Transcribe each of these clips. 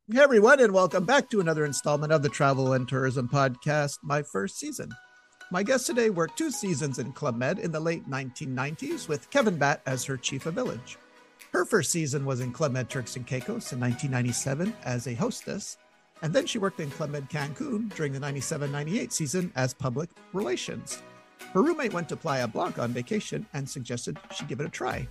Hey everyone, and welcome back to another installment of the Travel and Tourism Podcast, my first season. My guest today worked 2 seasons in Club Med in the late 1990s with Kevin Batt as her chief of village. Her first season was in Club Med Turks and Caicos in 1997 as a hostess, and then she worked in Club Med Cancun during the 97-98 season as public relations. Her roommate went to Playa Blanca on vacation and suggested she give it a try.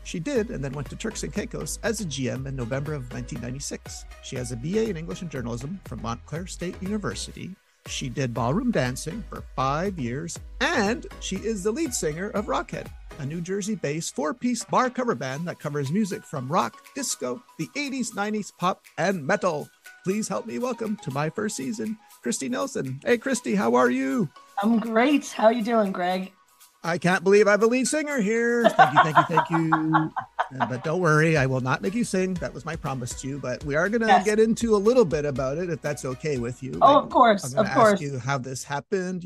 She did, and then went to Turks and Caicos as a GM in November of 1996. She has a BA in English and Journalism from Montclair State University. She did ballroom dancing for 5 years, and she is the lead singer of Rockhead, a New Jersey-based 4-piece bar cover band that covers music from rock, disco, the 80s, 90s, pop, and metal. Please help me welcome to my first season, Christy Nilsen. Hey, Christy, how are you? I'm great. How you doing, Greg? I can't believe I have a lead singer here. Thank you, thank you, thank you. But don't worry, I will not make you sing. That was my promise to you. But we are going to get into a little bit about it, if that's okay with you. Oh, of course, I'm going to ask you how this happened,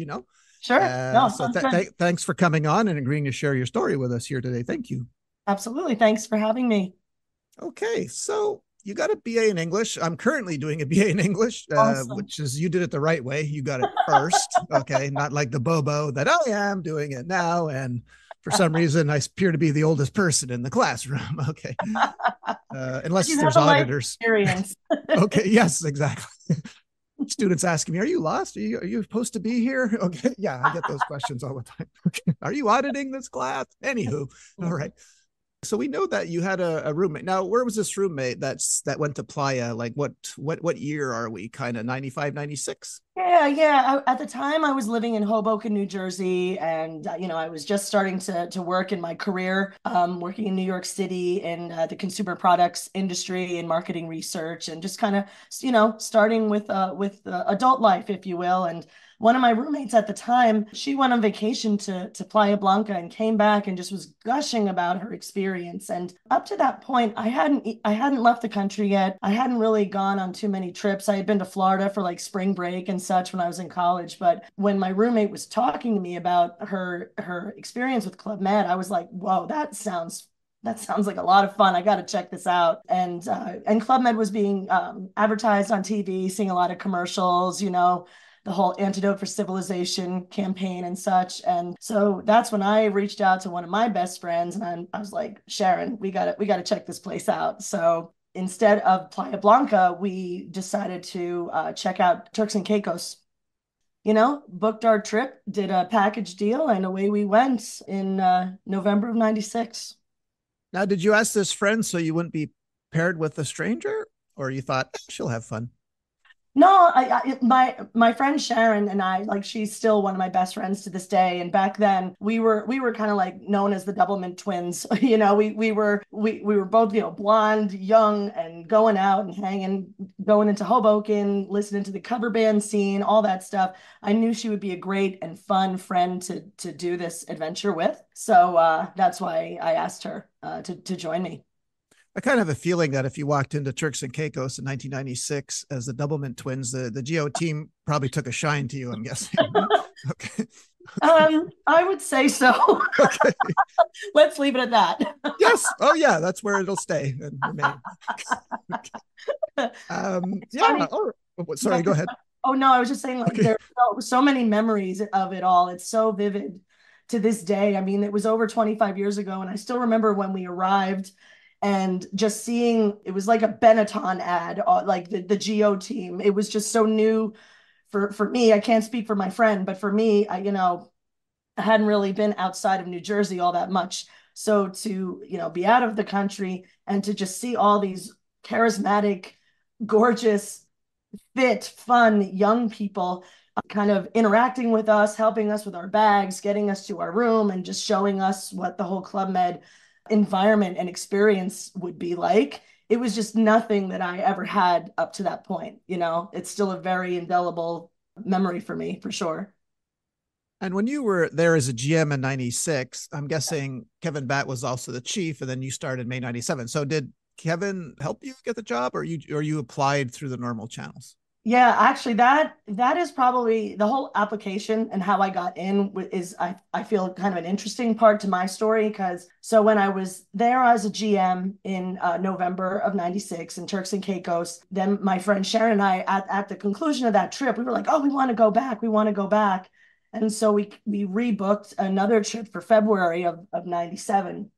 Sure. No, so thanks for coming on and agreeing to share your story with us here today. Thank you. absolutely. Thanks for having me. Okay, so you got a BA in English. I'm currently doing a BA in English, Awesome. which is you did it the right way. You got it first. Okay, not like the Bobo that I am doing it now. And for some reason, I appear to be the oldest person in the classroom. Okay, unless You have there's a life auditors. experience. Okay, yes, exactly. Students asking me, "Are you lost? Are you supposed to be here?" Okay, yeah, I get those questions all the time. Okay. Are you auditing this class? Anywho, all right. So we know that you had a roommate. Now, where was this roommate that went to Playa? Like what year are we? Kind of 95, 96? Yeah. At the time, I was living in Hoboken, New Jersey, and I was just starting to work in my career, working in New York City in the consumer products industry and marketing research, and just kind of, starting with adult life, if you will. And one of my roommates at the time, she went on vacation to Playa Blanca and came back and just was gushing about her experience. And up to that point, I hadn't left the country yet. I hadn't really gone on too many trips. I had been to Florida for like spring break and such when I was in college. But when my roommate was talking to me about her experience with Club Med, I was like, whoa, that sounds like a lot of fun. I got to check this out. And Club Med was being advertised on TV, seeing a lot of commercials, the whole Antidote for Civilization campaign and such. And so that's when I reached out to one of my best friends, and I was like, Sharon, we got to check this place out. So instead of Playa Blanca, we decided to check out Turks and Caicos. Booked our trip, did a package deal, and away we went in November of '96. Now, did you ask this friend so you wouldn't be paired with a stranger, or you thought she'll have fun? No, my friend Sharon and I, like, she's still one of my best friends to this day. And back then we were kind of like known as the Doublemint twins. We were both, blonde, young, and going out and hanging, going into Hoboken, listening to the cover band scene, all that stuff. I knew she would be a great and fun friend to do this adventure with. So that's why I asked her to join me. I kind of have a feeling that if you walked into Turks and Caicos in 1996 as the Doublemint twins, the Geo team probably took a shine to you, I'm guessing. Okay. I would say so. Okay. Let's leave it at that. Yes. Oh, yeah. That's where it'll stay and remain. It's Yeah. funny. Oh, sorry. Go ahead. Oh no, I was just saying, like, Okay. there are so many memories of it all. It's so vivid to this day. I mean, it was over 25 years ago, and I still remember when we arrived and just seeing it was like a Benetton ad, like the Geo team. It was just so new for me. I can't speak for my friend, but for me, I hadn't really been outside of New Jersey all that much. So to, be out of the country and to just see all these charismatic, gorgeous, fit, fun young people kind of interacting with us, helping us with our bags, getting us to our room, and just showing us what the whole Club Med environment and experience would be like. It was just nothing that I ever had up to that point. It's still a very indelible memory for me, for sure. And when you were there as a GM in 96, I'm guessing Kevin Batt was also the chief, and then you started May 97. So did Kevin help you get the job, or you applied through the normal channels? Yeah, actually, that is probably the whole application and how I got in is I feel kind of an interesting part to my story because so when I was there as a GM in November of '96 in Turks and Caicos, then my friend Sharon and I at the conclusion of that trip, we were like, oh, we want to go back, we want to go back, and so we rebooked another trip for February of '97.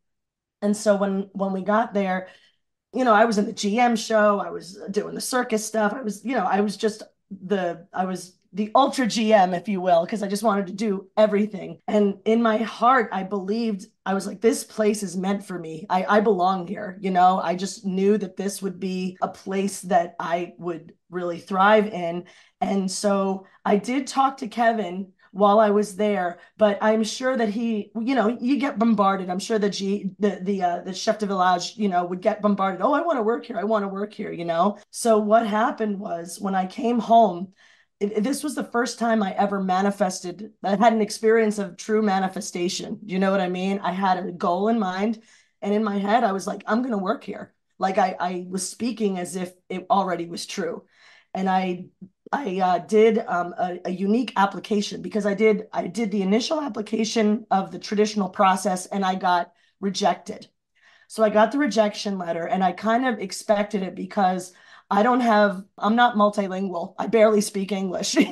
And so when we got there, I was in the GM show, I was doing the circus stuff. I was the ultra GM, if you will, because I just wanted to do everything. And in my heart, I believed, I was like, this place is meant for me. I belong here. I just knew that this would be a place that I would really thrive in. And so I did talk to Kevin while I was there, but I'm sure that you get bombarded. I'm sure the chef de village, would get bombarded. Oh, I want to work here. I want to work here. So what happened was when I came home, this was the first time I ever manifested. I had an experience of true manifestation. You know what I mean? I had a goal in mind, and in my head, I was like, I'm going to work here. Like I was speaking as if it already was true. And I did a unique application because I did the initial application of the traditional process and I got rejected. So I got the rejection letter and I kind of expected it because I'm not multilingual. I barely speak English. I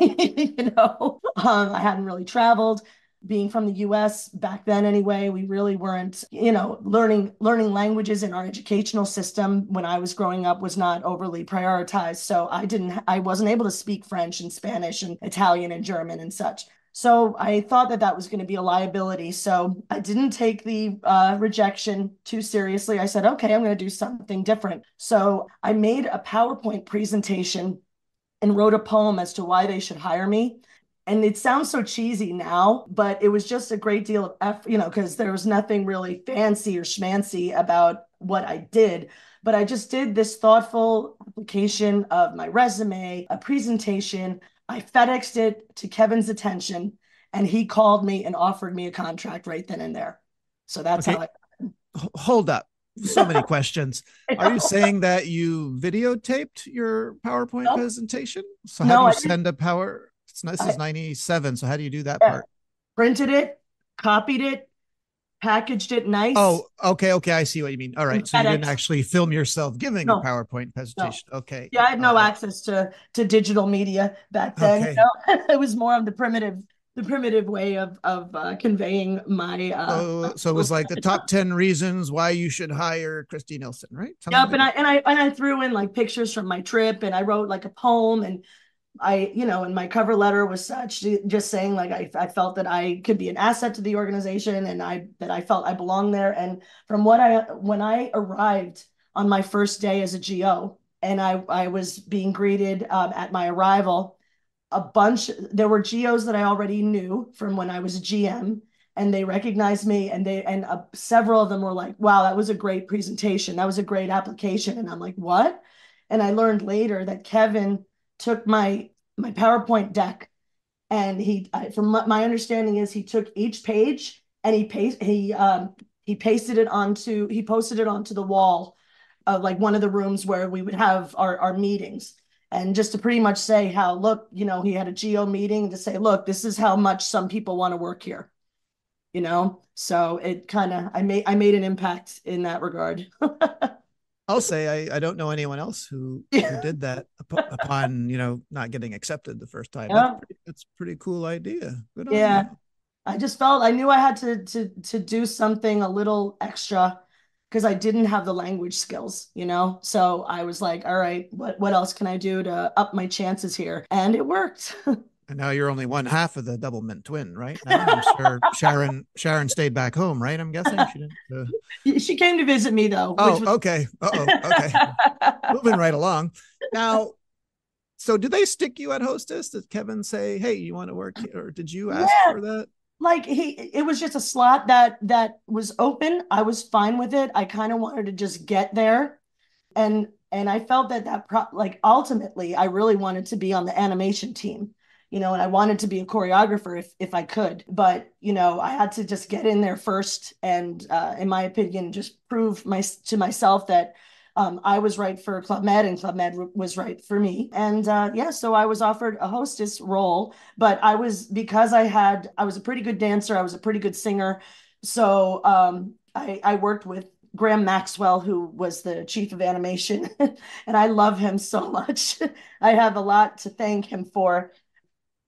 hadn't really traveled. Being from the US back then anyway, we really weren't, learning languages in our educational system when I was growing up was not overly prioritized. So I wasn't able to speak French and Spanish and Italian and German and such. So I thought that was going to be a liability. So I didn't take the rejection too seriously. I said, okay, I'm going to do something different. So I made a PowerPoint presentation and wrote a poem as to why they should hire me. And it sounds so cheesy now, but it was just a great deal of effort, because there was nothing really fancy or schmancy about what I did. But I just did this thoughtful application of my resume, a presentation. I FedExed it to Kevin's attention, and he called me and offered me a contract right then and there. So that's Okay, how hold up. So many questions. Are you saying that you videotaped your PowerPoint no, presentation? So how do no, you I didn't. send a power? This is I 97. So how do you do that yeah, part? printed it, copied it, packaged it nice, Oh, okay, okay. I see what you mean. All right. and So you didn't FedEx. actually film yourself giving a No, PowerPoint no. presentation. Okay. Yeah, I had All no right. access to digital media back then. Okay. It was more of the primitive way of conveying my So it was skills like at the the top time. 10 reasons why you should hire Christy Nilsen, right? Something Yep, like and I that. and I and I threw in like pictures from my trip, and I wrote like a poem, and and my cover letter was such just saying like I felt that I could be an asset to the organization, and I felt I belonged there. And from when I arrived on my first day as a GO, and I was being greeted at my arrival, there were GOs that I already knew from when I was a GM, and they recognized me, and several of them were like, wow, that was a great presentation, that was a great application. And I'm like, what? And I learned later that Kevin took my PowerPoint deck, and from my understanding is he took each page and he posted it onto the wall of like one of the rooms where we would have our meetings. And just to pretty much say how, look, he had a GO meeting to say, look, this is how much some people want to work here. So it kind of, I made an impact in that regard. I'll say I don't know anyone else who Yeah. did that upon not getting accepted the first time. Yeah. That's a pretty cool idea. Good on Yeah. you. I just felt I knew I had to do something a little extra because I didn't have the language skills. So I was like, all right, what else can I do to up my chances here? And it worked. And now you're only one half of the double mint twin, right? Now I'm sure Sharon stayed back home, right? I'm guessing she didn't. She came to visit me though, which Oh, was okay. Uh-oh. Okay. Moving right along. Now, so did they stick you at hostess? Did Kevin say, "Hey, you want to work here?" Or did you ask yeah, for that? like it was just a slot that was open. I was fine with it. I kind of wanted to just get there, and I felt like ultimately I really wanted to be on the animation team. And I wanted to be a choreographer if I could. But I had to just get in there first, and in my opinion, just prove to myself that I was right for Club Med, and Club Med was right for me. And yeah, so I was offered a hostess role, but because I was a pretty good dancer, I was a pretty good singer. So I worked with Graham Maxwell, who was the chief of animation, and I love him so much. I have a lot to thank him for,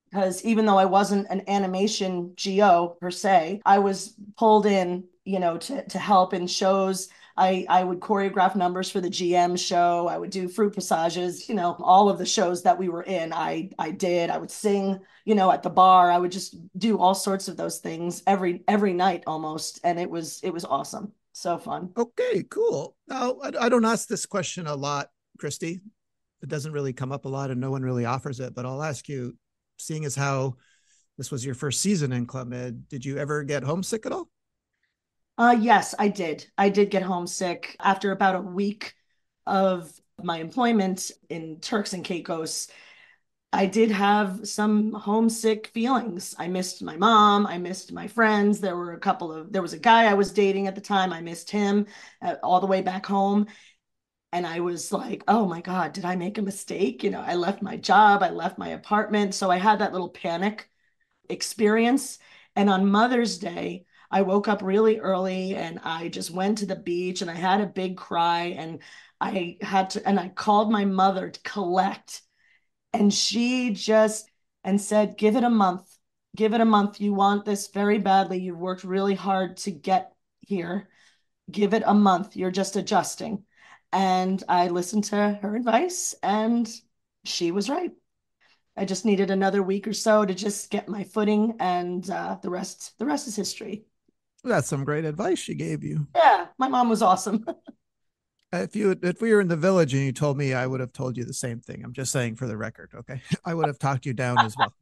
because even though I wasn't an animation GO per se, I was pulled in, to help in shows. I would choreograph numbers for the GM show. I would do fruit passages, all of the shows that we were in. I did. I would sing, at the bar. I would just do all sorts of those things every night almost, and it was awesome. So fun. Okay, cool. Now, I don't ask this question a lot, Christy. It doesn't really come up a lot and no one really offers it, but I'll ask you, seeing as how this was your first season in Club Med, did you ever get homesick at all? Yes, I did. I did get homesick after about a week of my employment in Turks and Caicos. I did have some homesick feelings. I missed my mom. I missed my friends. There was a guy I was dating at the time. I missed him all the way back home. And I was like, oh my God, did I make a mistake? I left my job. I left my apartment. So I had that little panic experience. And on Mother's Day, I woke up really early and I just went to the beach and I had a big cry, and I called my mother to collect, and she just and said, give it a month. Give it a month. You want this very badly. You've worked really hard to get here. Give it a month. You're just adjusting. And I listened to her advice, and she was right. I just needed another week or so to just get my footing, and the rest is history. That's some great advice she gave you. Yeah, my mom was awesome. If we were in the village and you told me, I would have told you the same thing. I'm just saying for the record, okay? I would have talked you down as well.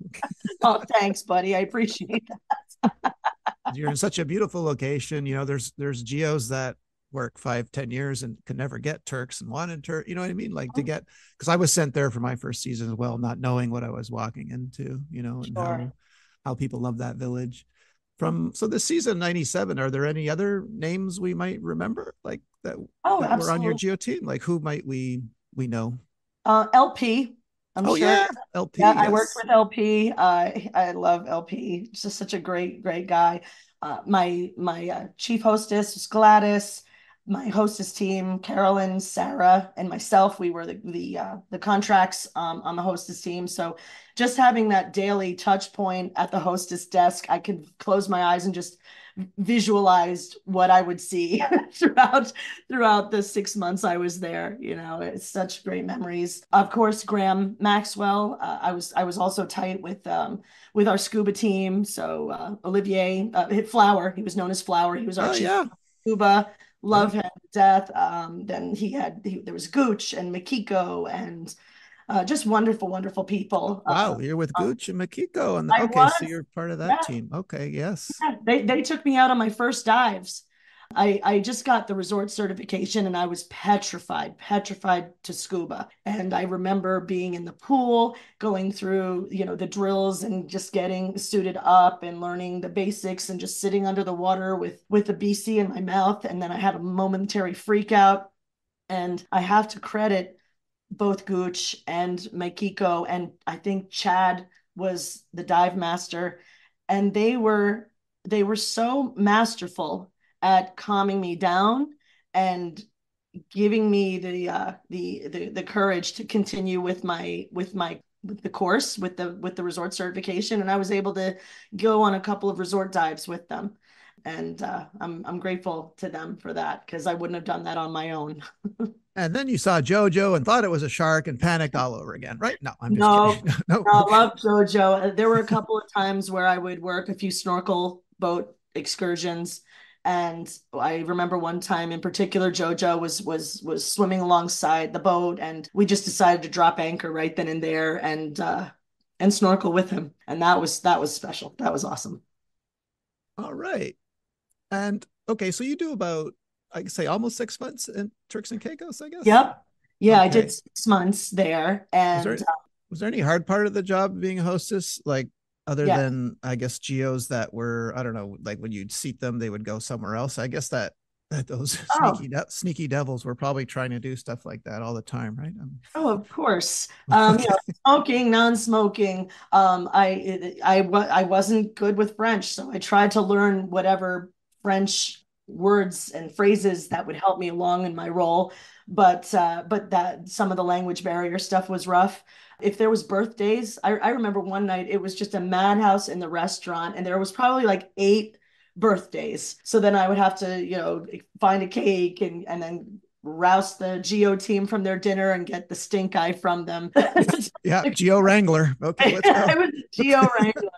Oh, thanks, buddy. I appreciate that. You're in such a beautiful location. There's geos that work 5-10 years and can never get Turks and wanted Turk. You know what I mean? Like to get, because I was sent there for my first season as well, not knowing what I was walking into, and Sure. how people love that village. So this season 97, are there any other names we might remember like that Oh, that were on your absolutely. geo team? Like who might we know? LP, I'm Oh sure. yeah, Yeah, LP, I worked yes. with LP. I love LP. He's just such a great guy. My chief hostess was Gladys. My hostess team, Carolyn, Sarah, and myself, we were the contracts on the hostess team. So just having that daily touch point at the hostess desk, I could close my eyes and just visualized what I would see throughout the 6 months I was there. It's such great memories. Of course, Graham Maxwell. I was also tight with our scuba team. So Olivier hit Flower. He was known as Flower. He was our Oh chief yeah, scuba. yeah. Love him to death. Then there was Gooch and Makiko, and just wonderful, wonderful people. Wow, you're with Um, Gooch and Makiko, and I okay, so was, you're part of that yeah, team. Okay, yes. yeah, they took me out on my first dives. I just got the resort certification and I was petrified to scuba. And I remember being in the pool, going through, the drills and just getting suited up and learning the basics and just sitting under the water with the BC in my mouth. And then I had a momentary freak out. And I have to credit both Gooch and Maikiko, and I think Chad was the dive master, and they were so masterful at calming me down and giving me the courage to continue with the course with the resort certification, and I was able to go on a couple of resort dives with them, and I'm grateful to them for that, because I wouldn't have done that on my own. And then you saw JoJo and thought it was a shark and panicked all over again, right? No, I'm just kidding. No, No, no, I okay. love JoJo. There were a couple of times where I would work a few snorkel boat excursions, and I remember one time in particular, JoJo was swimming alongside the boat, and we just decided to drop anchor right then and there, and snorkel with him, and that was special. That was awesome. All right. And okay, so you do about, I could say, almost 6 months in Turks and Caicos, I guess. Yep. Yeah, I did Okay. 6 months there, Was and there was there any hard part of the job being a hostess, like other yes. than I guess geos that were, I don't know, like when you'd seat them, they would go somewhere else. I guess that That those Oh, sneaky devils were probably trying to do stuff like that all the time, right? oh, of course. Okay. Smoking, non-smoking. I wasn't good with French, so I tried to learn whatever French words and phrases that would help me along in my role. But that some of the language barrier stuff was rough. If there was birthdays, I remember one night it was just a madhouse in the restaurant, and there was probably like 8 birthdays. So then I would have to, find a cake and then rouse the Geo team from their dinner and get the stink eye from them. Yeah, Geo Wrangler. Okay, let's go. I was Geo Wrangler.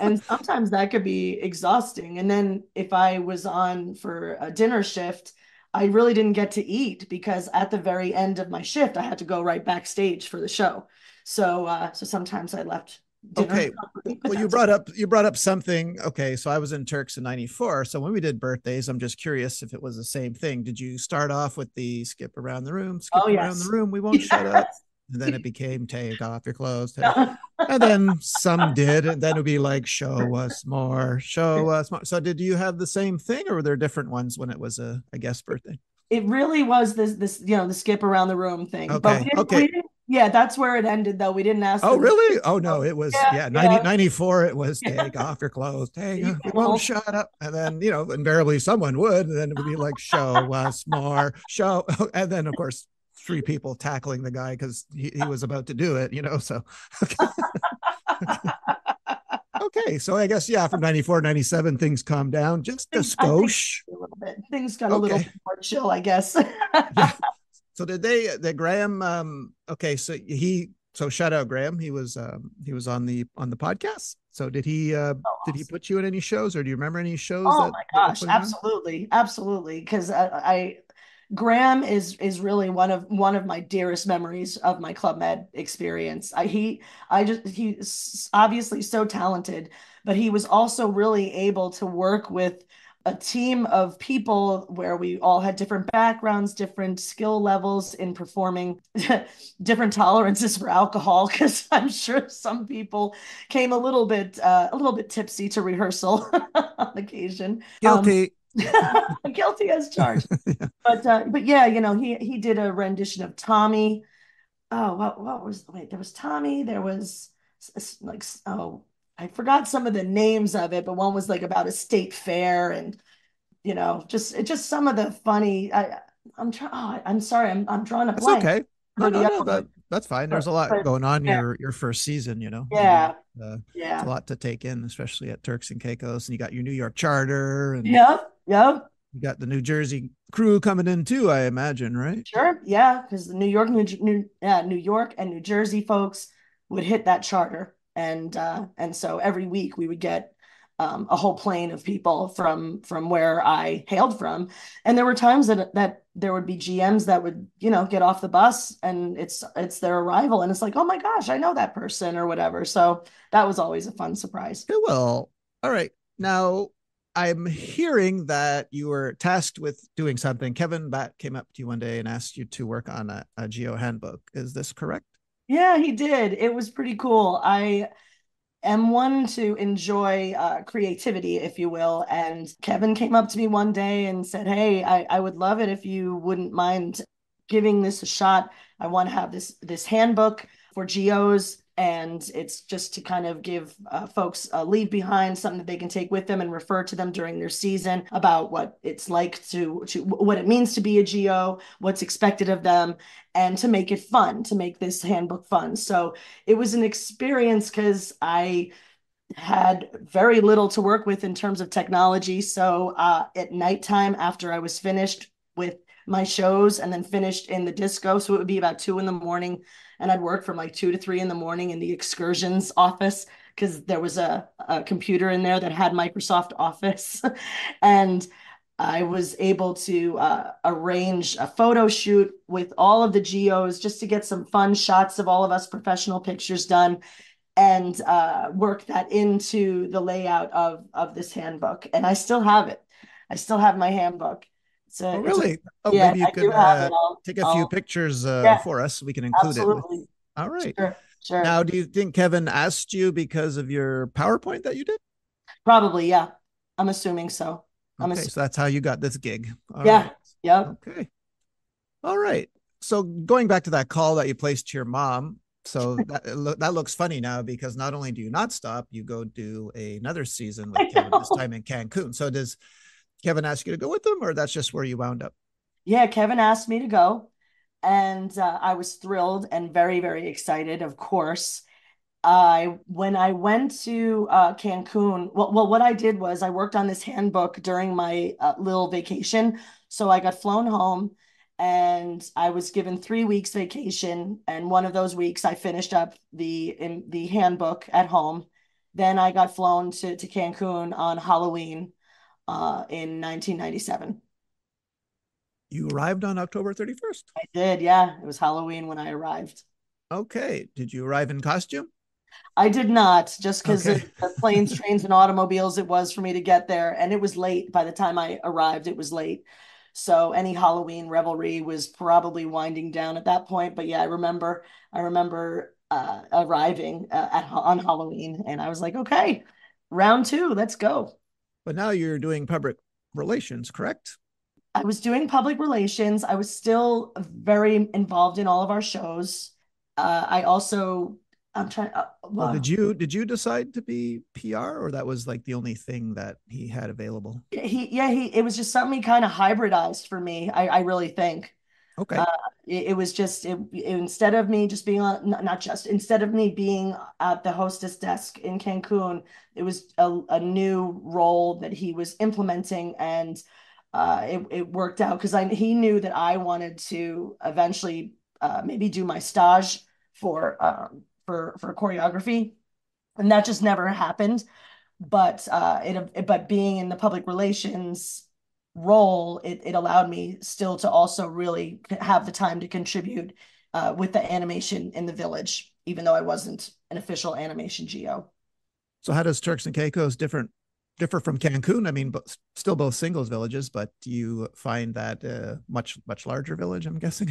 And sometimes that could be exhausting. And then if I was on for a dinner shift, I really didn't get to eat because at the very end of my shift, I had to go right backstage for the show. So sometimes I left dinner. Okay. Well, you brought up something. Okay, so I was in Turks in '94. So when we did birthdays, I'm just curious if it was the same thing. Did you start off with the skip around the room, skip Oh, around the yes. room, we won't shut up, and then it became take off your clothes, Yeah. and then some did, and then it would be like show us more, show us more. So did you have the same thing, or were there different ones when it was a guest birthday? It really was this the skip around the room thing. But Okay, okay. we didn't, yeah, that's where it ended though. We didn't ask Oh, for the really? Oh, no, it was, yeah, yeah, yeah, 94. It was take off your clothes, take, you you won't know. shut up. And then, invariably someone would, and then it would be like, show us more, show. And then, of course, 3 people tackling the guy because he was about to do it, so. Okay. Okay. So I guess, yeah, from 94, 97, things calmed down just a I think skosh. a little bit. Things got a little Okay. bit more chill, I guess. Yeah. So the Graham, okay. So shout out Graham. He was on the podcast. So did he Awesome. put you in any shows, or do you remember any shows Oh that my were gosh, putting on? absolutely, absolutely. Because I Graham is really one of my dearest memories of my Club Med experience. He's obviously so talented, but he was also really able to work with a team of people where we all had different backgrounds, different skill levels in performing, different tolerances for alcohol. Because I'm sure some people came a little bit tipsy to rehearsal on occasion. Guilty. Guilty as charged. Yeah. But yeah, he did a rendition of Tommy. Oh, what was wait, there was Tommy, there was like oh, I forgot some of the names of it, but one was like about a state fair and just some of the funny I'm sorry, I'm drawing a That's blank okay. No, for no, the no. other That one. that's fine. There's But a lot but going on yeah, your first season. yeah, It's a yeah. lot to take in, especially at Turks and Caicos, and you got your New York charter, and Yep, yep. you got the New Jersey crew coming in too, I imagine, right? Sure, yeah, because the New York and New Jersey folks would hit that charter, and so every week we would get a whole plane of people from where I hailed from, and there were times that there would be GMs that would get off the bus and it's their arrival, and it's like, oh my gosh, I know that person or whatever. So that was always a fun surprise. Okay, well, all right. Now, I'm hearing that you were tasked with doing something. Kevin Batt came up to you one day and asked you to work on a Geo handbook. Is this correct? Yeah, he did. It was pretty cool. I am one to enjoy creativity, if you will. And Kevin came up to me one day and said, "Hey, I would love it if you wouldn't mind giving this a shot. I want to have this handbook for geos." And it's just to kind of give folks a leave behind, something that they can take with them and refer to them during their season about what it's like to what it means to be a geo, what's expected of them, and to make it fun, to make this handbook fun. So it was an experience because I had very little to work with in terms of technology. So at nighttime, after I was finished with my shows and then finished in the disco, so it would be about 2 in the morning, and I'd work from like 2 to 3 in the morning in the excursions office because there was a computer in there that had Microsoft Office, and I was able to arrange a photo shoot with all of the geos just to get some fun shots of all of us professional pictures done and work that into the layout of this handbook. And I still have it. I still have my handbook. Oh, It's a really? Oh, yeah, maybe you I do could have it. take a few I'll pictures yeah, for us so we can include it with. absolutely. All right. Sure, sure. Now, do you think Kevin asked you because of your PowerPoint that you did? Probably, yeah. I'm assuming so. I'm Okay, so that's how you got this gig. All yeah, right. yep. Okay. All right. So going back to that call that you placed to your mom, so that looks funny now because not only do you not stop, you go do another season with I Kevin, this know. time in Cancun. So does Kevin ask you to go with them, or that's just where you wound up? Yeah, Kevin asked me to go, and I was thrilled and very, very excited, of course. I when I went to Cancun, what I did was I worked on this handbook during my little vacation. So I got flown home, and I was given 3 weeks vacation. And one of those weeks, I finished up the handbook at home. Then I got flown to Cancun on Halloween in 1997. You arrived on October 31st. I did, yeah. It was Halloween when I arrived. Okay. Did you arrive in costume? I did not, just because Okay. the planes, trains, and automobiles it was for me to get there. And it was late. By the time I arrived, it was late. So any Halloween revelry was probably winding down at that point. But yeah, I remember arriving on Halloween, and I was like, okay, round two, let's go. But now you're doing public relations, correct? I was doing public relations. I was still very involved in all of our shows. I also, I'm trying, Well, well, did you decide to be PR, or that was like the only thing that he had available? it was just something he kind of hybridized for me. I really think. Okay. Uh, it was just instead of me just being on, not just instead of me being at the hostess desk in Cancun, it was a new role that he was implementing, and it worked out because he knew that I wanted to eventually maybe do my stage for choreography, and that just never happened. But being in the public relations role, it allowed me still to also really have the time to contribute with the animation in the village, even though I wasn't an official animation geo. So how does Turks and Caicos differ from Cancun? I mean, but still both singles villages, but do you find that much larger village? I'm guessing.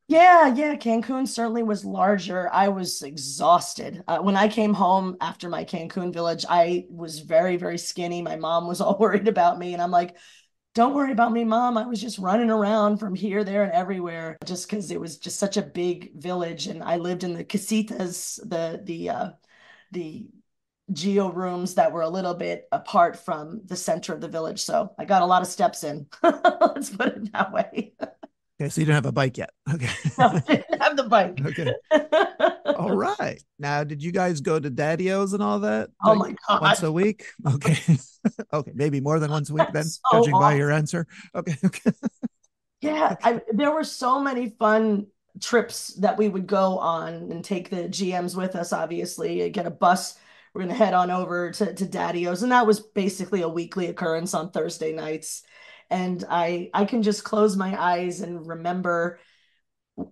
Yeah, Cancun certainly was larger. I was exhausted. When I came home after my Cancun village, I was very, very skinny. My mom was all worried about me, and I'm like, don't worry about me, mom. I was just running around from here, there, and everywhere just because it was just such a big village. And I lived in the casitas, the geo rooms that were a little bit apart from the center of the village. So I got a lot of steps in. Let's put it that way. Okay, so you don't have a bike yet. Okay. No, I didn't have the bike. Okay. All right. Now, did you guys go to Daddy-O's and all that Oh like my once God. a week? Okay. Okay, maybe more than once a week then, So judging by your awesome. answer. Okay. Okay. Yeah, there were so many fun trips that we would go on and take the GMs with us, obviously. Get a bus. We're going to head on over to Daddy-O's. And that was basically a weekly occurrence on Thursday nights. And I can just close my eyes and remember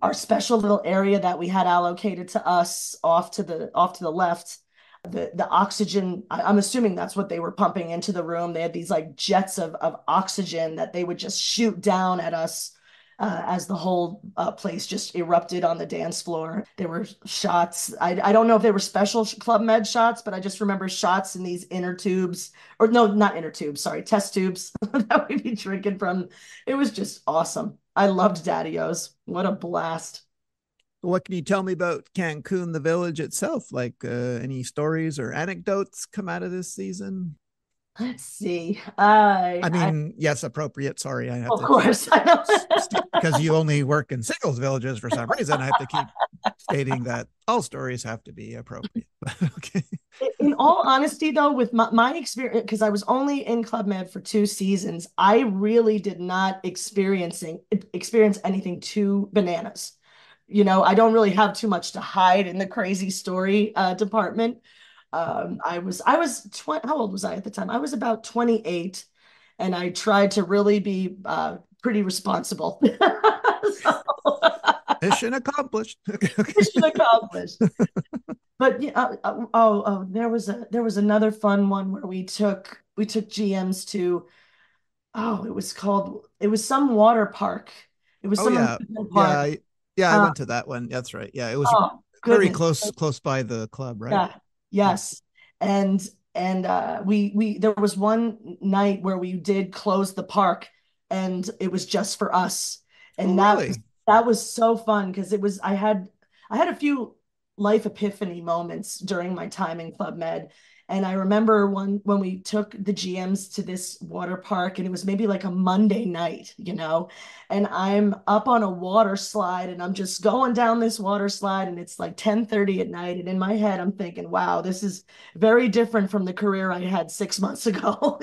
our special little area that we had allocated to us off to the left. The oxygen, I'm assuming that's what they were pumping into the room. They had these like jets of oxygen that they would just shoot down at us as the whole place just erupted on the dance floor. There were shots. I don't know if they were special Club Med shots, but I just remember shots in these inner tubes, or no, not inner tubes, sorry, test tubes that we'd be drinking from. It was just awesome. I loved Daddy-O's. What a blast. What can you tell me about Cancun, the village itself? Like any stories or anecdotes come out of this season? Let's see. I I mean, yes, appropriate. Sorry, I have of to keep course I know. because you only work in singles villages for some reason. I have to keep stating that all stories have to be appropriate. Okay. In all honesty, though, with my experience, because I was only in Club Med for 2 seasons, I really did not experience anything too bananas. I don't really have too much to hide in the crazy story department. I was 20, how old was I at the time? I was about 28, and I tried to really be pretty responsible. So, Mission accomplished. Okay. mission accomplished. But yeah, oh, there was another fun one where we took GMs to, it was some water park. It was Oh some yeah, amusement yeah, park. yeah. I Uh, went to that one. That's right. Yeah, it was oh very goodness. close by the club, right? Yeah, Yeah. yes. And And we there was one night where we did close the park, and it was just for us, Oh, and really? that was so fun because it was I had a few life epiphany moments during my time in Club Med. And I remember one when we took the GMs to this water park, and it was maybe like a Monday night, and I'm up on a water slide, and I'm just going down this water slide, and it's like 10:30 at night. And in my head, I'm thinking, wow, this is very different from the career I had 6 months ago,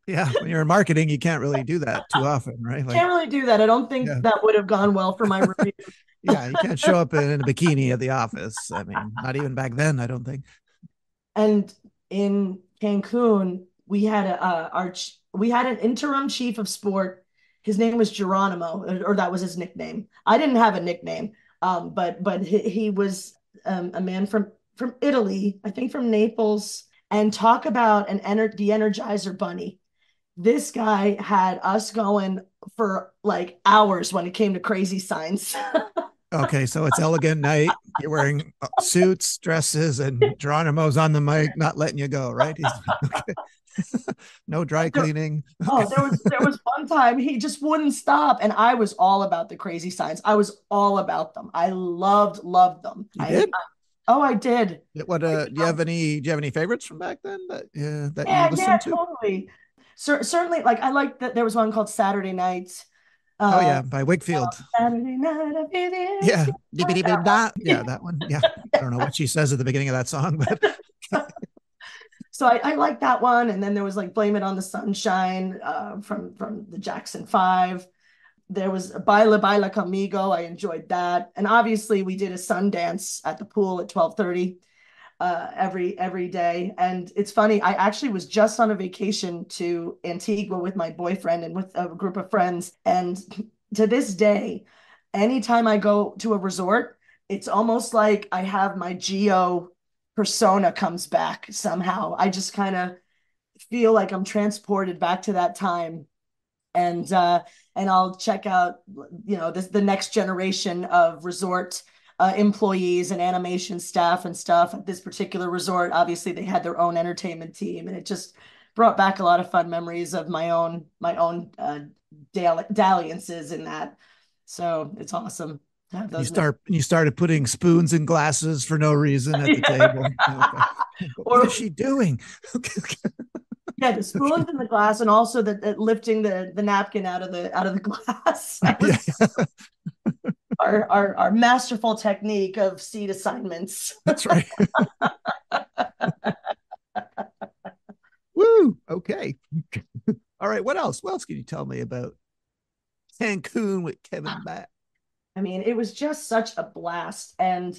Yeah, when you're in marketing, you can't really do that too often, right? Like, Can't really do that. I don't think yeah, that would have gone well for my review. yeah, you can't show up in a bikini at the office. I mean, not even back then, I don't think. And in Cancun, we had an interim chief of sport. His name was Geronimo, or that was his nickname. I didn't have a nickname, but he was a man from Italy, I think from Naples. And talk about the Energizer Bunny. This guy had us going for like hours when it came to crazy signs. Okay, so it's elegant night. You're wearing suits, dresses, and Geronimo's on the mic, not letting you go, right? He's okay. No dry there, cleaning. Okay. Oh, there was one time he just wouldn't stop, and I was all about the crazy signs. I was all about them. I loved them. You did? Oh, I did. What do you have any favorites from back then that you Yeah, listened to? totally. Certainly, like I like that there was one called Saturday Nights. Oh Uh, yeah, by Wigfield. Saturday night, I feel Yeah. the Yeah, that one. Yeah. I don't know what she says at the beginning of that song, but So I like that one. And then there was like Blame It on the Sunshine from the Jackson Five. There was Baila Baila Conmigo. I enjoyed that. And obviously we did a sun dance at the pool at 12:30 every day. And it's funny, I actually was just on a vacation to Antigua with my boyfriend and with a group of friends. And to this day, anytime I go to a resort, it's almost like I have my geo persona comes back somehow. I just kind of feel like I'm transported back to that time. And I'll check out, the next generation of resort employees and animation staff and stuff at this particular resort. Obviously, they had their own entertainment team, and it just brought back a lot of fun memories of my own dalliances in that. So it's awesome to have those. you started putting spoons in glasses for no reason at the table. Okay. What is Or she doing? yeah, the Okay. spoons in the glass, and also the lifting the napkin out of the glass. That Yeah, was our masterful technique of seat assignments. that's right. Woo. Okay. All right. What else? What else can you tell me about Cancun with Kevin Batt? I mean, it was just such a blast. And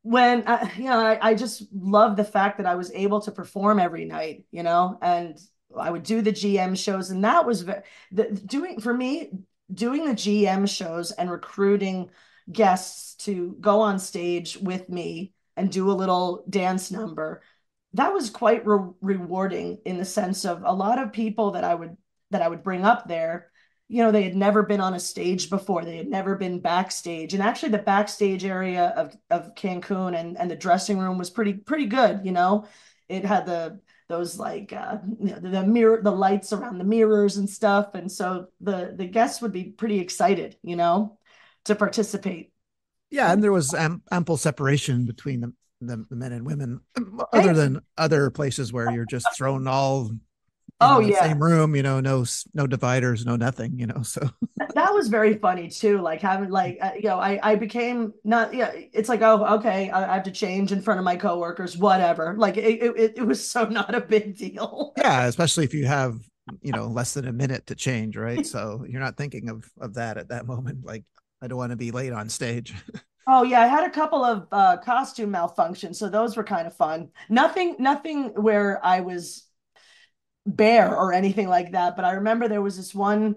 when I just love the fact that I was able to perform every night, and I would do the GM shows, and that was doing for me, doing the GM shows and recruiting guests to go on stage with me and do a little dance number. That was quite rewarding in the sense of a lot of people that I would bring up there. They had never been on a stage before. They had never been backstage. And actually the backstage area of Cancun and the dressing room was pretty good. It had those like the lights around the mirrors and stuff. And so the guests would be pretty excited, to participate. Yeah, and there was ample separation between the men and women, other Hey, than other places where you're just thrown all oh in the yeah. same room. No dividers, no nothing. So That was very funny too. Like having like I became not yeah. It's like, oh, okay, I have to change in front of my coworkers, whatever. Like it was so not a big deal. yeah, especially if you have less than a minute to change, right? So you're not thinking of that at that moment. Like, I don't want to be late on stage. Oh yeah, I had a couple of costume malfunctions, so those were kind of fun. Nothing where I was bare or anything like that. But I remember there was this one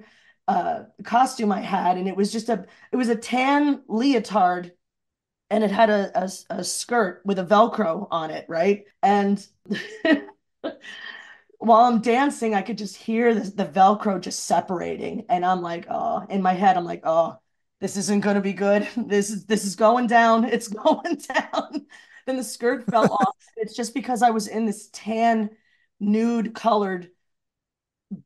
costume I had, and it was a tan leotard, and it had a skirt with a Velcro on it, right? And while I'm dancing, I could just hear the Velcro just separating, and I'm like, oh, in my head, I'm like, oh, this isn't going to be good. This is going down. It's going down. then the skirt fell off. It's just because I was in this tan, nude colored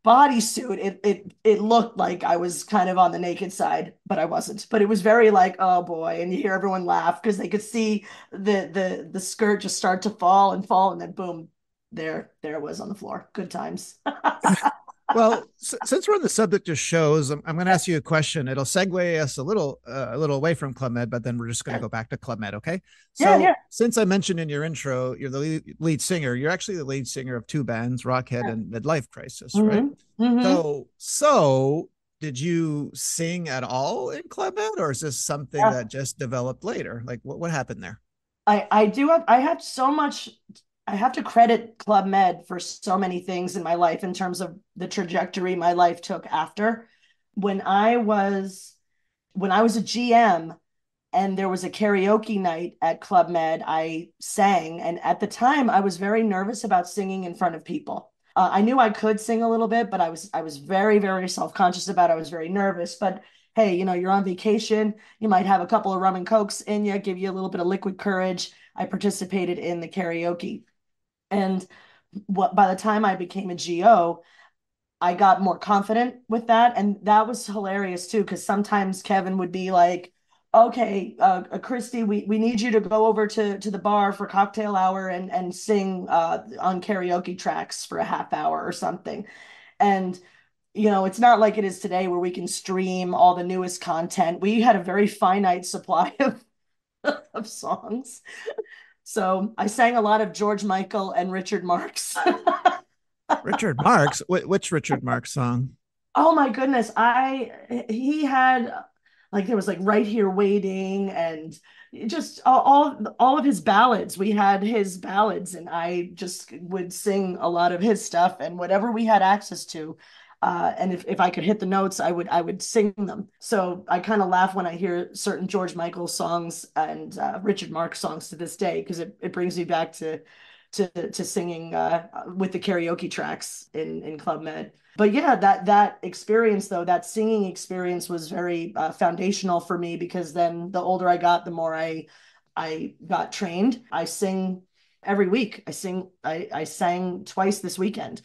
bodysuit. It looked like I was kind of on the naked side, but I wasn't. But it was very like, oh boy, and you hear everyone laugh because they could see the skirt just start to fall, and then boom, there it was on the floor. Good times. Well, since we're on the subject of shows, I'm going to ask you a question. It'll segue us a little away from Club Med, but then we're just going to go back to Club Med. Okay. Yeah, So yeah. since I mentioned in your intro, you're the lead singer. You're actually the lead singer of two bands, Rockhead and Midlife Crisis, right? Mm-hmm. Mm-hmm. So did you sing at all in Club Med, or is this something Yeah. that just developed later? Like what happened there? I have so much. I have to credit Club Med for so many things in my life in terms of the trajectory my life took after. When I was when I was a GM and there was a karaoke night at Club Med, I sang. And at the time, I was very nervous about singing in front of people. I knew I could sing a little bit, but I was very, very self-conscious about it. I was very nervous. But hey, you're on vacation. You might have a couple of rum and cokes in you, give you a little bit of liquid courage. I participated in the karaoke. And by the time I became a GO, I got more confident with that. And that was hilarious too, because sometimes Kevin would be like, okay, Christy, we need you to go over to the bar for cocktail hour and sing on karaoke tracks for a half hour or something. And, it's not like it is today where we can stream all the newest content. We had a very finite supply of songs. So I sang a lot of George Michael and Richard Marx. Richard Marx. Which Richard Marx song? Oh my goodness. He had like there was like Right Here Waiting and just all of his ballads. We had his ballads and I just would sing a lot of his stuff and whatever we had access to. And if I could hit the notes, I would sing them. So I kind of laugh when I hear certain George Michael songs and Richard Marx songs to this day because it brings me back to singing with the karaoke tracks in Club Med. But yeah, that experience though, that singing experience was very foundational for me because then the older I got, the more I got trained. I sing every week. I sang twice this weekend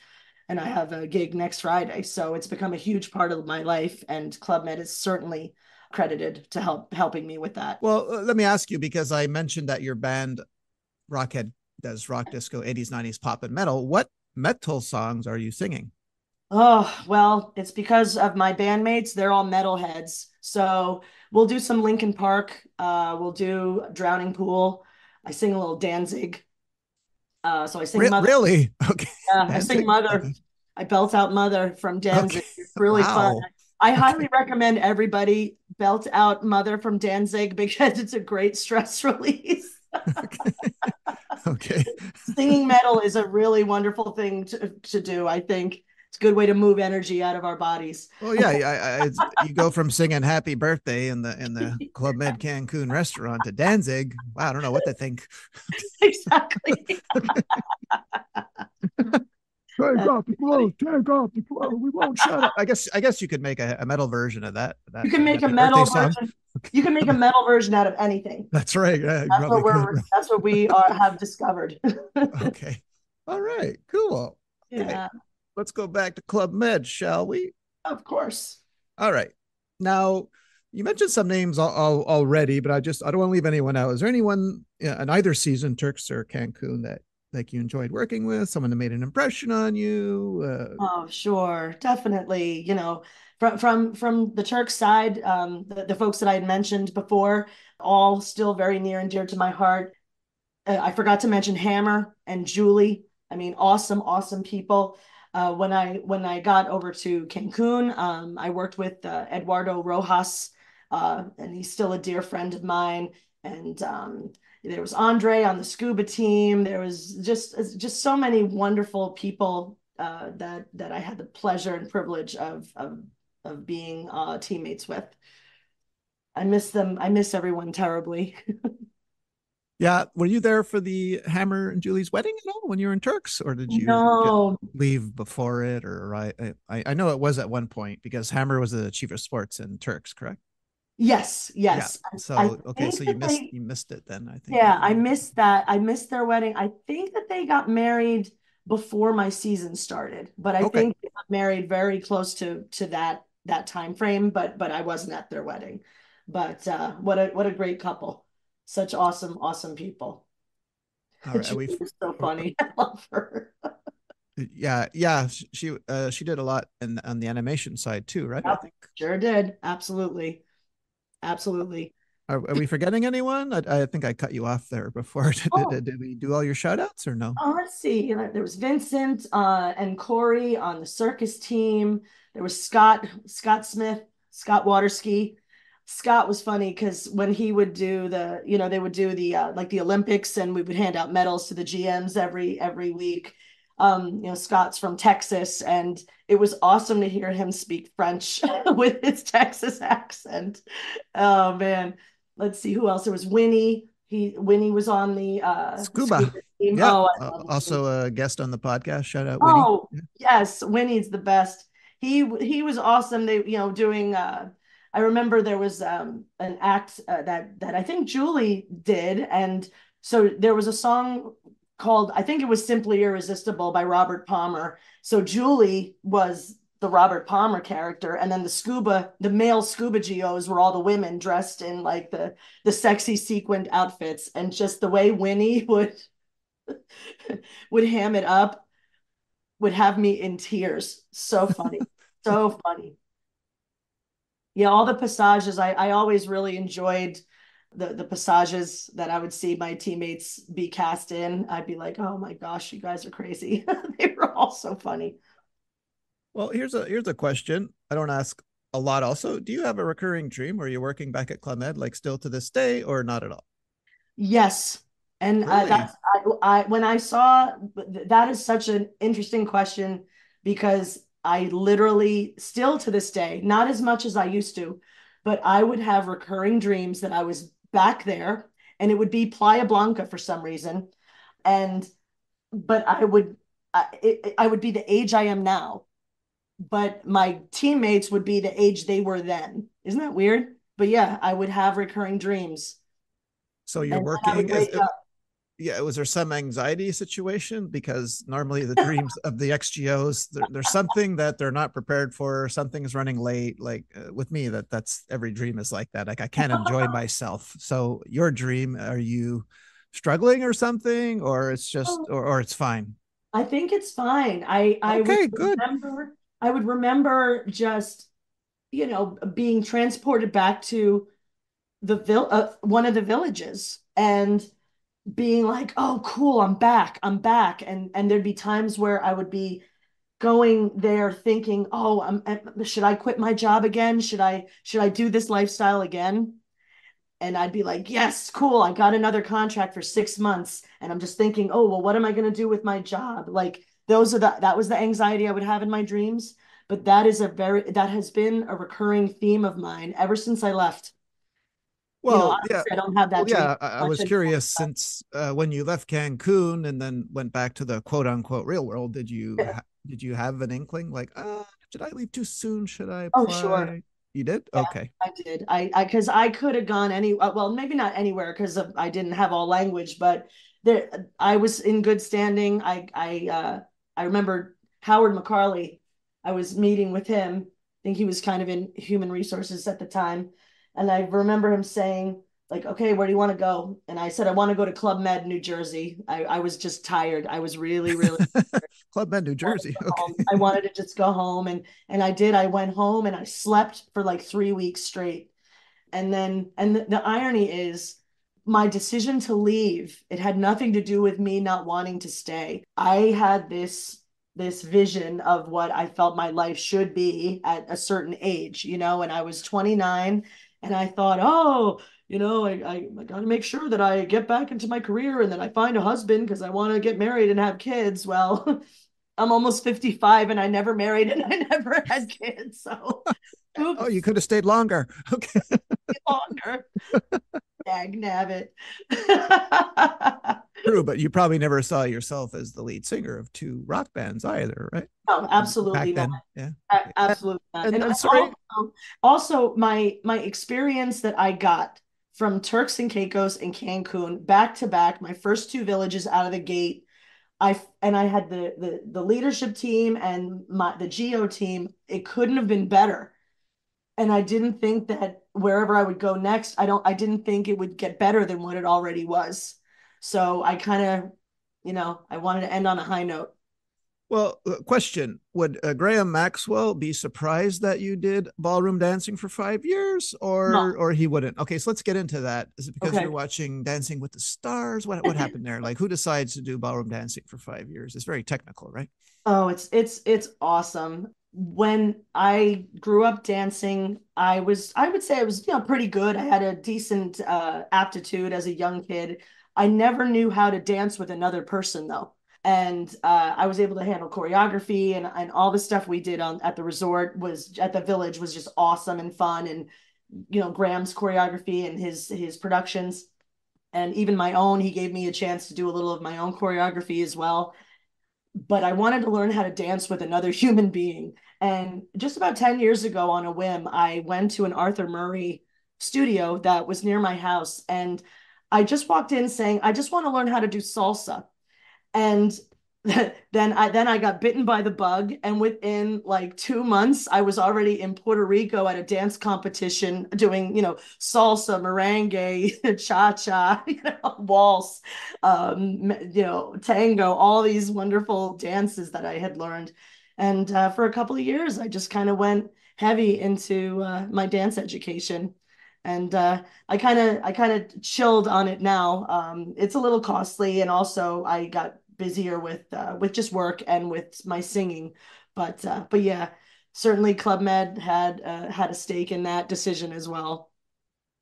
and I have a gig next Friday. So it's become a huge part of my life and Club Med is certainly credited to helping me with that. Well, let me ask you because I mentioned that your band Rockhead does rock, disco, 80s, 90s, pop, and metal. What metal songs are you singing? Oh, well, it's because of my bandmates. They're all metalheads. So we'll do some Linkin Park. We'll do Drowning Pool. I sing a little Danzig. So I sing Mother. Really? Okay. I sing Danzig. Mother. Okay. I belt out Mother from Okay. Danzig. It's really fun. Wow. I Okay. highly recommend everybody belt out Mother from Danzig because it's a great stress release. Okay. Okay. Singing metal is a really wonderful thing to do. I think it's a good way to move energy out of our bodies. Well, yeah, you go from singing "Happy Birthday" in the Club Med Cancun restaurant to Danzig. Wow, I don't know what to think. Exactly. Take off the clothes. Take off the clothes. We won't shut up. I guess you could make a metal version of that You can make a "Happy Birthday" metal song. version. You can make a metal version out of anything. That's right. Yeah, you That's what probably could. we're. That's what we are have discovered. Okay. All right. Cool. Okay. Yeah, Let's go back to Club Med, shall we? of course. All right. Now, you mentioned some names already, but I don't want to leave anyone out. Is there anyone in either season, Turks or Cancun, that like you enjoyed working with? Someone that made an impression on you? Oh, sure, definitely. From the Turk side, the folks that I had mentioned before, all still very near and dear to my heart. I forgot to mention Hammer and Julie. I mean, awesome, awesome people. When I got over to Cancun, I worked with Eduardo Rojas, and he's still a dear friend of mine. And there was Andre on the scuba team. There was just so many wonderful people that I had the pleasure and privilege of being teammates with. I miss them. I miss everyone terribly. Yeah. Were you there for the Hammer and Julie's wedding at all when you were in Turks, or did you just No, leave before it? Or I know it was at one point because Hammer was the chief of sports in Turks, correct? Yes, Yeah. yes. I So okay, think so that they, you missed it then, I think. yeah, I missed that. I missed their wedding. I think that they got married before my season started, but I Okay. think they got married very close to that time frame, but I wasn't at their wedding. But what a great couple. Such awesome people. All right. Julie We've is so funny. I love her. yeah, she did a lot in on the animation side too, right? I Yep, think. sure did. Absolutely. Absolutely. Are we forgetting anyone? I think I cut you off there before. Oh, Did we do all your shout outs or no? let's see. You know, there was Vincent and Corey on the circus team. There was Scott Smith, Scott Waterski. Scott was funny because when he would do they would do the like the Olympics, and we would hand out medals to the GMs every week. Scott's from Texas, and it was awesome to hear him speak French with his Texas accent. Oh man. Let's see who else. There was Winnie. Winnie was on the Scuba. scuba team. Yeah. Oh, I love Winnie. Also a guest on the podcast. Shout out Winnie. Oh, yes, Winnie's the best. He was awesome. They, doing I remember there was an act that I think Julie did, and so there was a song called, I think it was Simply Irresistible by Robert Palmer. So Julie was the Robert Palmer character, and then the male scuba geos were all the women dressed in like the sexy sequined outfits, and just the way Winnie would ham it up would have me in tears. So funny. So funny. Yeah, all the passages. I always really enjoyed the passages that I would see my teammates be cast in. I'd be like, oh my gosh, you guys are crazy. They were all so funny. Well, here's a question. I don't ask a lot also. Do you have a recurring dream? Or are you working back at Club Med like still to this day or not at all? Yes. And Really? when I saw that is such an interesting question because I literally still to this day, not as much as I used to, but I would have recurring dreams that I was back there and it would be Playa Blanca for some reason. And but I would be the age I am now, but my teammates would be the age they were then. Isn't that weird? But yeah, I would have recurring dreams. So you're And then I would working as wake up. yeah, was there some anxiety situation? Because normally the dreams of the XGOs, there's something that they're not prepared for. Something is running late. Like with me, that's every dream is like that. Like I can't enjoy myself. So your dream, are you struggling or something, or it's just, or it's fine? I think it's fine. I would Okay, good. remember just, being transported back to one of the villages and being like, "Oh, cool, I'm back. I'm back." And there'd be times where I would be going there thinking, "Oh, should I quit my job again? Should I do this lifestyle again?" And I'd be like, yes, cool. I got another contract for 6 months. And I'm just thinking, oh, well, what am I going to do with my job? Like that was the anxiety I would have in my dreams. But that has been a recurring theme of mine ever since I left. Well, yeah. Obviously I don't have Well, that dream yeah. I much was anymore. curious since when you left Cancun and then went back to the quote unquote real world, did you have an inkling like, did I leave too soon? Should I Oh, sure. apply? You did? Yeah, Okay. I did. Because I could have gone well, maybe not anywhere because I didn't have all language, but I was in good standing. I remember Howard McCarley. I was meeting with him. I think he was kind of in human resources at the time, and I remember him saying, like, okay, where do you want to go? And I said, I want to go to Club Med, New Jersey. I was just tired. I was really Club Med, New Jersey. Okay. home. I wanted to just go home, and I did. I went home and I slept for like 3 weeks straight. And the irony is my decision to leave, it had nothing to do with me not wanting to stay. I had this vision of what I felt my life should be at a certain age, and I was 29 and I thought, oh, I got to make sure that I get back into my career and that I find a husband because I want to get married and have kids. Well, I'm almost 55 and I never married and I never had kids. So, Oh, you oops, could have stayed longer. Okay. longer. Dag nabbit. True, but you probably never saw yourself as the lead singer of two rock bands either, right? No, absolutely Back not. then, yeah. Absolutely not. And And I'm sorry. also my experience that I got from Turks and Caicos and Cancun back to back, my first two villages out of the gate. I had the leadership team and the geo team. It couldn't have been better. And I didn't think that wherever I would go next, I didn't think it would get better than what it already was. So I kind of, I wanted to end on a high note. Well, question: would Graham Maxwell be surprised that you did ballroom dancing for 5 years, No. or he wouldn't? Okay, so let's get into that. Is it because you're Okay. watching Dancing with the Stars? What happened there? Like, who decides to do ballroom dancing for 5 years? It's very technical, right? Oh, it's awesome. When I grew up dancing, I would say I was, pretty good. I had a decent aptitude as a young kid. I never knew how to dance with another person though. And I was able to handle choreography and all the stuff we did on at the resort was at the village was just awesome and fun. And Graham's choreography and his productions and even my own, he gave me a chance to do a little of my own choreography as well, but I wanted to learn how to dance with another human being. And just about 10 years ago, on a whim, I went to an Arthur Murray studio that was near my house. And I just walked in saying, I just want to learn how to do salsa. And then I got bitten by the bug, and within like 2 months, I was already in Puerto Rico at a dance competition doing, salsa, merengue, cha-cha, waltz, tango, all these wonderful dances that I had learned. And for a couple of years, I just kind of went heavy into my dance education. And I kind of chilled on it now. It's a little costly, and also I got busier with just work and with my singing. But yeah, certainly Club Med had a stake in that decision as well.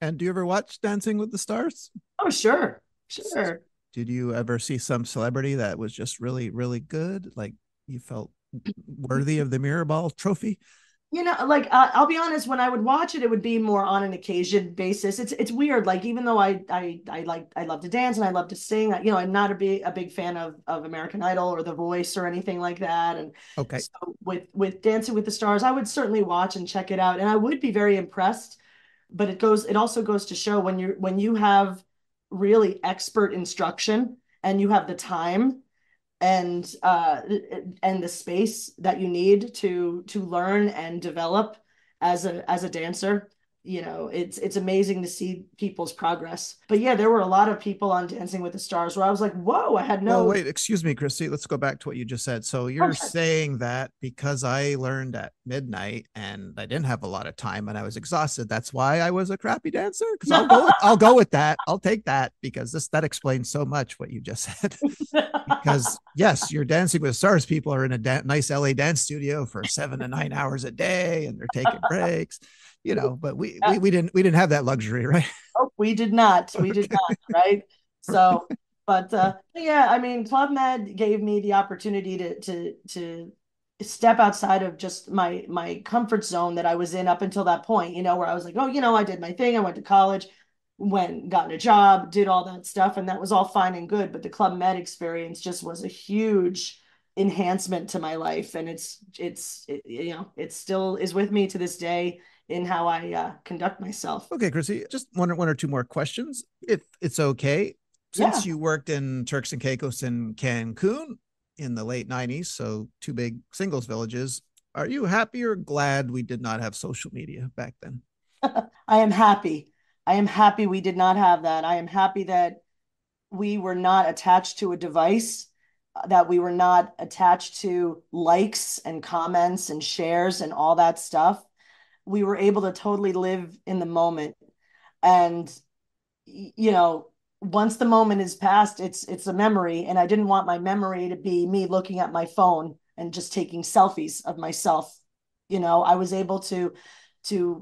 And do you ever watch Dancing with the Stars? Oh, sure, sure. Did you ever see some celebrity that was just really, really good? Like you felt worthy of the Mirrorball trophy? Like I'll be honest, when I would watch it, it would be more on an occasion basis. It's weird. Like even though I love to dance and I love to sing, I'm not a big fan of American Idol or The Voice or anything like that. And Okay. so with Dancing with the Stars, I would certainly watch and check it out, and I would be very impressed. But it also goes to show when you have really expert instruction and you have the time and the space that you need to learn and develop as a dancer. It's amazing to see people's progress. But yeah, there were a lot of people on Dancing with the Stars where I was like, whoa, I had Well, no. wait, excuse me, Christy. Let's go back to what you just said. So Oh, you're sure. saying that because I learned at midnight and I didn't have a lot of time and I was exhausted, that's why I was a crappy dancer? Because I'll go with that. I'll take that because that explains so much what you just said. Because yes, you're Dancing with Stars. People are in a nice LA dance studio for 7 to 9 hours a day and they're taking breaks, but we, Yeah. we, we didn't we didn't have that luxury, right? Oh, we did not. We did Okay. not, right? So, but yeah, I mean, Club Med gave me the opportunity to step outside of just my comfort zone that I was in up until that point, where I was like, oh, I did my thing. I went to college, got a job, did all that stuff, and that was all fine and good. But the Club Med experience just was a huge enhancement to my life, and it still is with me to this day in how I conduct myself. Okay, Chrissy, just one or two more questions, if it's okay. Since Yeah. you worked in Turks and Caicos and Cancun in the late 90s, so two big singles villages, are you happy or glad we did not have social media back then? I am happy. I am happy we did not have that. I am happy that we were not attached to a device, that we were not attached to likes and comments and shares and all that stuff. We were able to totally live in the moment. And, you know, once the moment is past, it's a memory. And I didn't want my memory to be me looking at my phone and just taking selfies of myself. I was able to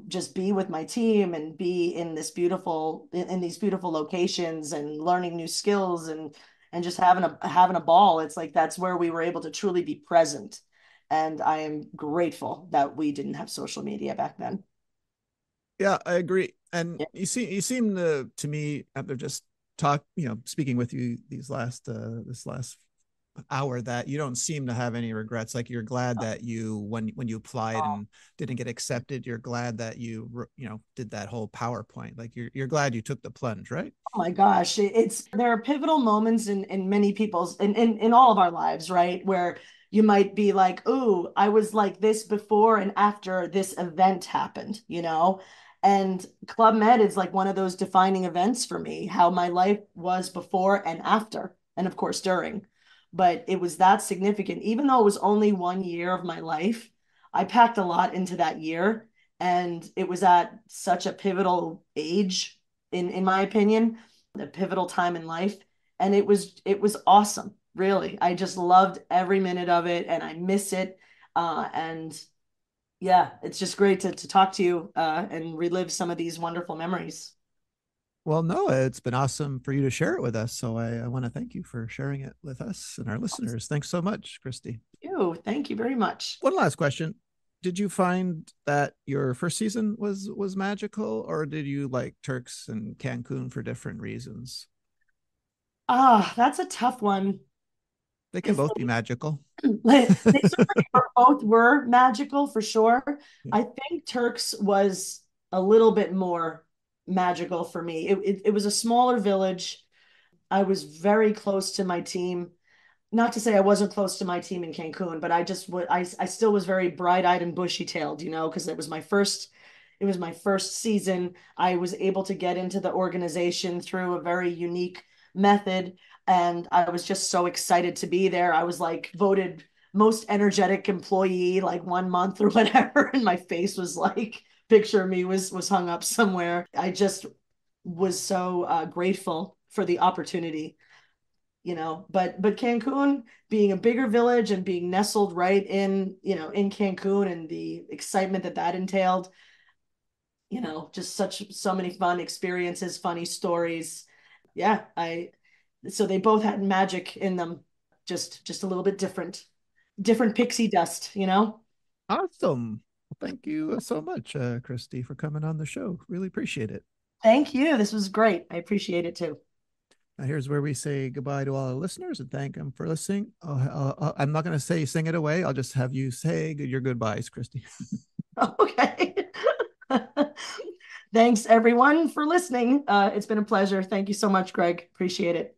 just be with my team and be in these beautiful locations and learning new skills and just having a ball. It's like that's where we were able to truly be present. And I am grateful that we didn't have social media back then. Yeah, I agree. And Yeah. you seem to me, after just speaking with you this last hour, that you don't seem to have any regrets. Like, you're glad that when you applied and didn't get accepted, you're glad that you did that whole PowerPoint. Like, you're glad you took the plunge, right? Oh my gosh, it's there are pivotal moments in many people's in all of our lives, right? Where you might be like, "Oh, I was like this before and after this event happened," you know? And Club Med is like one of those defining events for me, how my life was before and after, and of course during. But it was that significant. Even though it was only 1 year of my life, I packed a lot into that year, and it was at such a pivotal age in my opinion, a pivotal time in life. And it was awesome. Really. I just loved every minute of it and I miss it. And yeah, it's just great to talk to you and relive some of these wonderful memories. Well, no, it's been awesome for you to share it with us. So I want to thank you for sharing it with us and our listeners. Thanks so much, Christy. Thank you very much. One last question. Did you find that your first season was magical, or did you like Turks and Cancun for different reasons? That's a tough one They can because both be magical. they certainly both were magical for sure. Yeah. I think Turks was a little bit more magical for me. It was a smaller village. I was very close to my team. Not to say I wasn't close to my team in Cancun, but I still was very bright-eyed and bushy-tailed, because it was my first season. I was able to get into the organization through a very unique method, and I was just so excited to be there. I was like voted most energetic employee like 1 month or whatever, and my face was like picture of me was hung up somewhere. I just was so grateful for the opportunity, but Cancun being a bigger village and being nestled right in Cancun and the excitement that entailed, just so many fun experiences, funny stories. Yeah, I so they both had magic in them, just a little bit different pixie dust. Awesome. Well, thank you so much, Christy, for coming on the show. Really appreciate it. Thank you. This was great. I appreciate it too. Now, here's where we say goodbye to all our listeners and thank them for listening. I'm not going to say sing it away. I'll just have you say your goodbyes, Christy. Okay. Thanks everyone for listening. It's been a pleasure. Thank you so much, Greg. Appreciate it.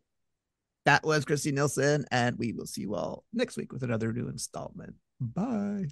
That was Christy Nilsen, and we will see you all next week with another new installment. Bye.